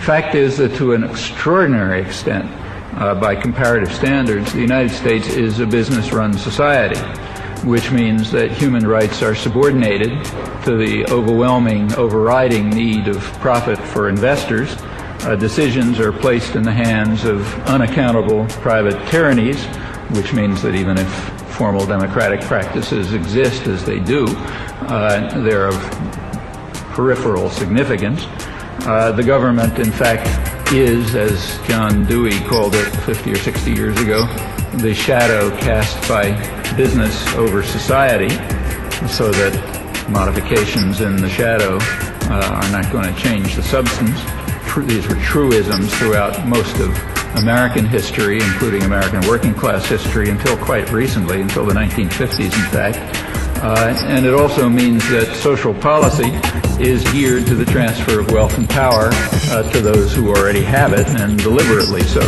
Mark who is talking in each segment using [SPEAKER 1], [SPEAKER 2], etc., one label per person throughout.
[SPEAKER 1] Fact is that to an extraordinary extent, by comparative standards, the United States is a business-run society, which means that human rights are subordinated to the overwhelming, overriding need of profit for investors. Decisions are placed in the hands of unaccountable private tyrannies, which means that even if formal democratic practices exist as they do, they're of peripheral significance. The government, in fact, is, as John Dewey called it 50 or 60 years ago, the shadow cast by business over society, so that modifications in the shadow are not going to change the substance. These were truisms throughout most of American history, including American working class history, until quite recently, until the 1950s, in fact. And it also means that social policy is geared to the transfer of wealth and power to those who already have it, and deliberately so.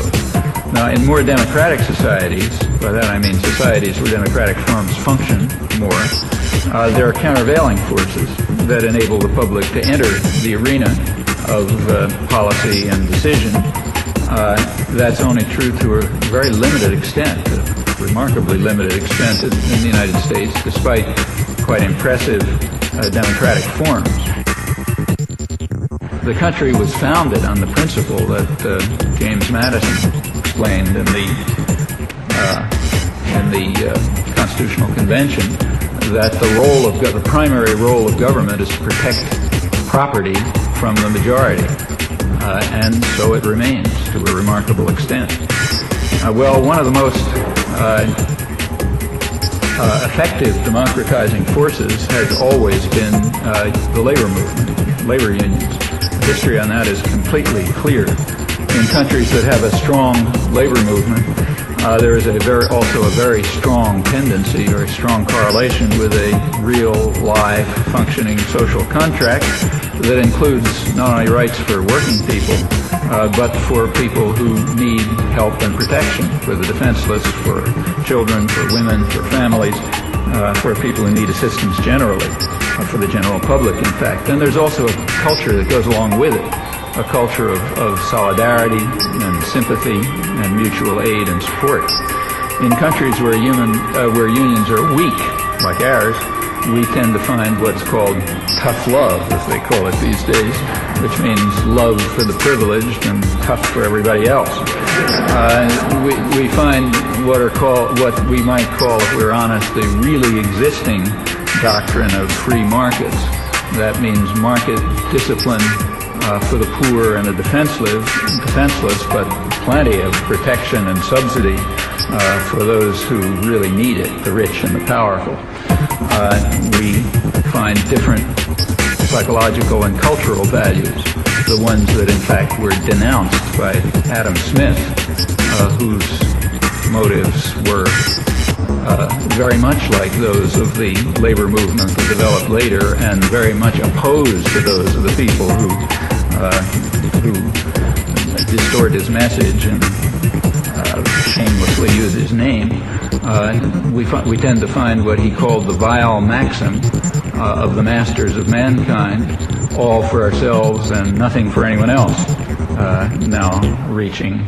[SPEAKER 1] Now, in more democratic societies, by that I mean societies where democratic forms function more, there are countervailing forces that enable the public to enter the arena of policy and decision. That's only true to a very limited extent, a remarkably limited extent in the United States, despite quite impressive democratic forms. The country was founded on the principle that James Madison explained in the Constitutional Convention, that the primary role of government is to protect property from the majority, and so it remains to a remarkable extent. Well, one of the most effective democratizing forces has always been the labor movement, labor unions. The history on that is completely clear. In countries that have a strong labor movement, there is also a very strong tendency, or a strong correlation with a real, live, functioning social contract that includes not only rights for working people, but for people who need help and protection, for the defenseless, for children, for women, for families, for people who need assistance generally, for the general public, in fact. And there's also a culture that goes along with it, a culture of solidarity and sympathy and mutual aid and support. In countries where unions are weak, like ours, we tend to find what's called tough love, as they call it these days, which means love for the privileged and tough for everybody else. We find what we might call, if we're honest, the really existing doctrine of free markets. That means market discipline for the poor and the defenseless, but plenty of protection and subsidy for those who really need it, the rich and the powerful. We find different psychological and cultural values, the ones that in fact were denounced by Adam Smith, whose motives were very much like those of the labor movement that developed later, and very much opposed to those of the people who distort his message and shamelessly use his name. We tend to find what he called the vile maxim of the masters of mankind: all for ourselves and nothing for anyone else, now reaching